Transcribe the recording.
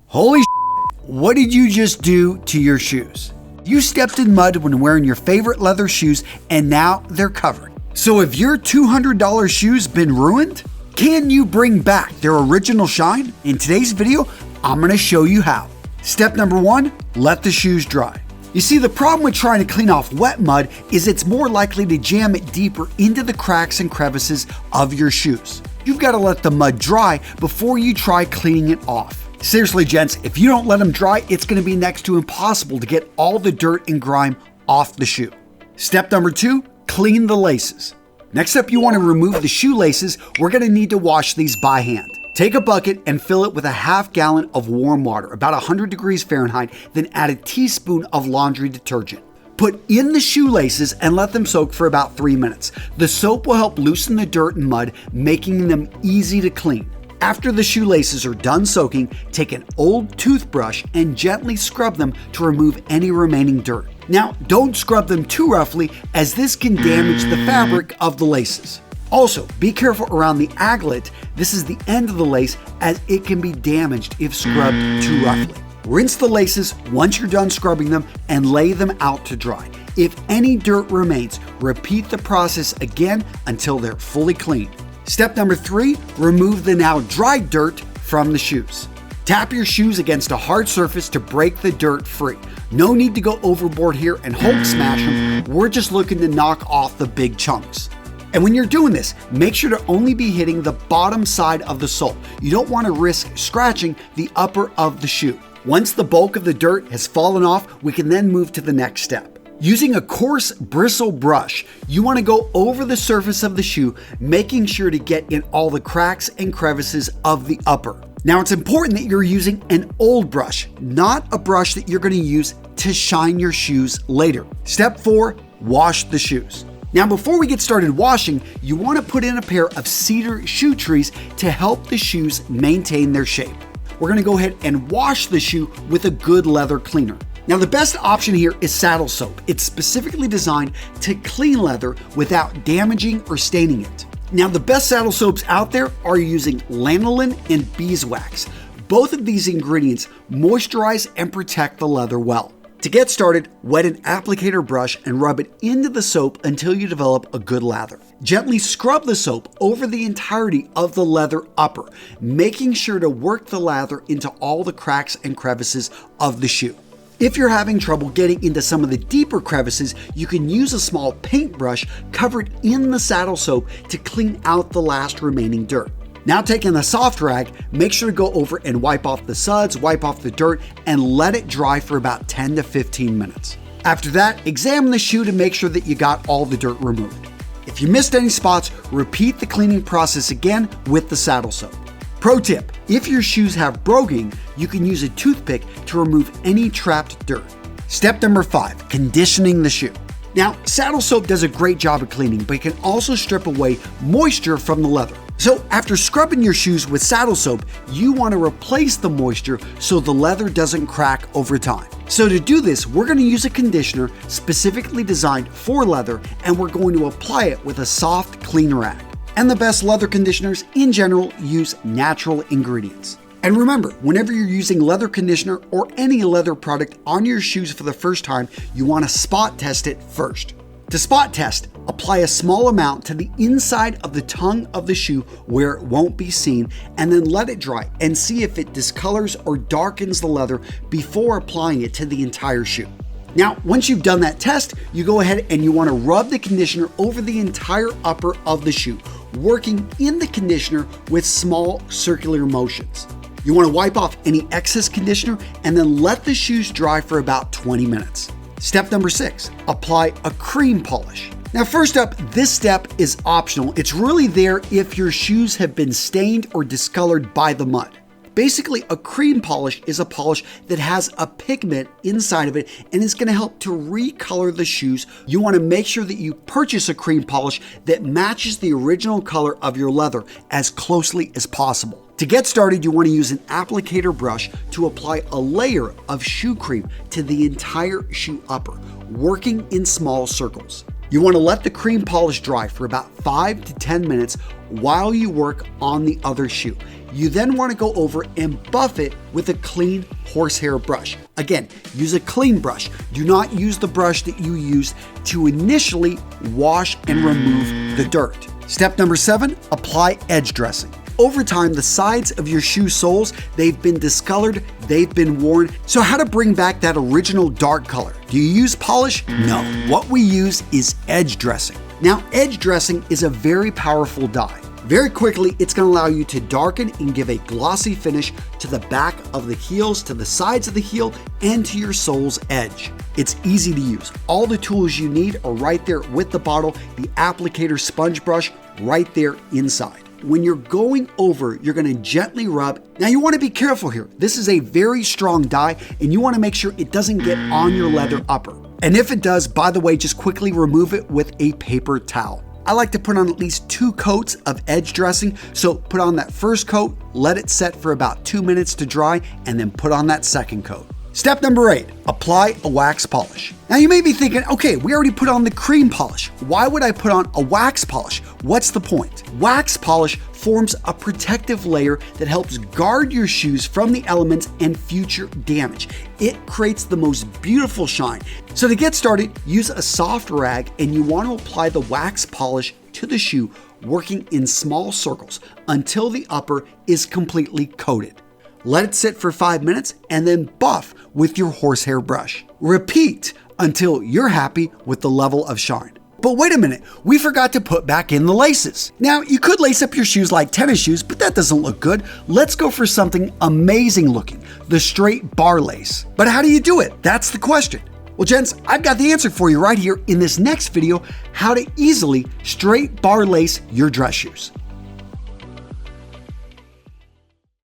Holy shit, what did you just do to your shoes? You stepped in mud when wearing your favorite leather shoes and now they're covered. So have your $200 shoes been ruined? Can you bring back their original shine? In today's video, I'm gonna show you how. Step number 1, let the shoes dry. You see, the problem with trying to clean off wet mud is it's more likely to jam it deeper into the cracks and crevices of your shoes. You've got to let the mud dry before you try cleaning it off. Seriously, gents, if you don't let them dry, it's going to be next to impossible to get all the dirt and grime off the shoe. Step number 2, clean the laces. Next up, you want to remove the shoelaces. We're going to need to wash these by hand. Take a bucket and fill it with a half gallon of warm water, about 100 degrees Fahrenheit, then add a teaspoon of laundry detergent. Put in the shoelaces and let them soak for about 3 minutes. The soap will help loosen the dirt and mud, making them easy to clean. After the shoelaces are done soaking, take an old toothbrush and gently scrub them to remove any remaining dirt. Now, don't scrub them too roughly, as this can damage the fabric of the laces. Also, be careful around the aglet. This is the end of the lace, as it can be damaged if scrubbed too roughly. Rinse the laces once you're done scrubbing them and lay them out to dry. If any dirt remains, repeat the process again until they're fully clean. Step number 3, remove the now dried dirt from the shoes. Tap your shoes against a hard surface to break the dirt free. No need to go overboard here and Hulk smash them. We're just looking to knock off the big chunks. And when you're doing this, make sure to only be hitting the bottom side of the sole. You don't want to risk scratching the upper of the shoe. Once the bulk of the dirt has fallen off, we can then move to the next step. Using a coarse bristle brush, you want to go over the surface of the shoe, making sure to get in all the cracks and crevices of the upper. Now, it's important that you're using an old brush, not a brush that you're going to use to shine your shoes later. Step 4, wash the shoes. Now, before we get started washing, you want to put in a pair of cedar shoe trees to help the shoes maintain their shape. We're going to go ahead and wash the shoe with a good leather cleaner. Now, the best option here is saddle soap. It's specifically designed to clean leather without damaging or staining it. Now, the best saddle soaps out there are using LANOLIN and BEESWAX. Both of these ingredients moisturize and protect the leather well. To get started, wet an applicator brush and rub it into the soap until you develop a good lather. Gently scrub the soap over the entirety of the leather upper, making sure to work the lather into all the cracks and crevices of the shoe. If you're having trouble getting into some of the deeper crevices, you can use a small paintbrush covered in the saddle soap to clean out the last remaining dirt. Now, taking a soft rag, make sure to go over and wipe off the suds, wipe off the dirt, and let it dry for about 10 to 15 minutes. After that, examine the shoe to make sure that you got all the dirt removed. If you missed any spots, repeat the cleaning process again with the saddle soap. Pro tip, if your shoes have broguing, you can use a toothpick to remove any trapped dirt. Step number 5, conditioning the shoe. Now, saddle soap does a great job of cleaning, but it can also strip away moisture from the leather. So after scrubbing your shoes with saddle soap, you want to replace the moisture so the leather doesn't crack over time. So to do this, we're going to use a conditioner specifically designed for leather, and we're going to apply it with a soft, clean rag. And the best leather conditioners in general use natural ingredients. And remember, whenever you're using leather conditioner or any leather product on your shoes for the first time, you want to spot test it first. To spot test, apply a small amount to the inside of the tongue of the shoe where it won't be seen, and then let it dry and see if it discolors or darkens the leather before applying it to the entire shoe. Now, once you've done that test, you go ahead and you want to rub the conditioner over the entire upper of the shoe, working in the conditioner with small circular motions. You want to wipe off any excess conditioner and then let the shoes dry for about 20 minutes. Step number 6, apply a cream polish. Now, first up, this step is optional. It's really there if your shoes have been stained or discolored by the mud. Basically, a cream polish is a polish that has a pigment inside of it and is going to help to recolor the shoes. You want to make sure that you purchase a cream polish that matches the original color of your leather as closely as possible. To get started, you want to use an applicator brush to apply a layer of shoe cream to the entire shoe upper, working in small circles. You want to let the cream polish dry for about 5 to 10 minutes while you work on the other shoe. You then want to go over and buff it with a clean horsehair brush. Again, use a clean brush. Do not use the brush that you used to initially wash and remove the dirt. Step number 7, apply edge dressing. Over time, the sides of your shoe soles, they've been discolored, they've been worn. So how to bring back that original dark color? Do you use polish? No. What we use is edge dressing. Now, edge dressing is a very powerful dye. Very quickly, it's going to allow you to darken and give a glossy finish to the back of the heels, to the sides of the heel, and to your sole's edge. It's easy to use. All the tools you need are right there with the bottle, the applicator sponge brush right there inside. When you're going over, you're going to gently rub. Now you want to be careful here. This is a very strong dye and you want to make sure it doesn't get on your leather upper. And if it does, by the way, just quickly remove it with a paper towel. I like to put on at least 2 coats of edge dressing. So put on that first coat, let it set for about 2 minutes to dry, and then put on that second coat. Step number 8, apply a wax polish. Now you may be thinking, okay, we already put on the cream polish. Why would I put on a wax polish? What's the point? Wax polish forms a protective layer that helps guard your shoes from the elements and future damage. It creates the most beautiful shine. So to get started, use a soft rag and you want to apply the wax polish to the shoe, working in small circles until the upper is completely coated. Let it sit for 5 minutes and then buff with your horsehair brush. Repeat until you're happy with the level of shine. But wait a minute, we forgot to put back in the laces. Now, you could lace up your shoes like tennis shoes, but that doesn't look good. Let's go for something amazing looking, the straight bar lace. But how do you do it? That's the question. Well, gents, I've got the answer for you right here in this next video, how to easily straight bar lace your dress shoes.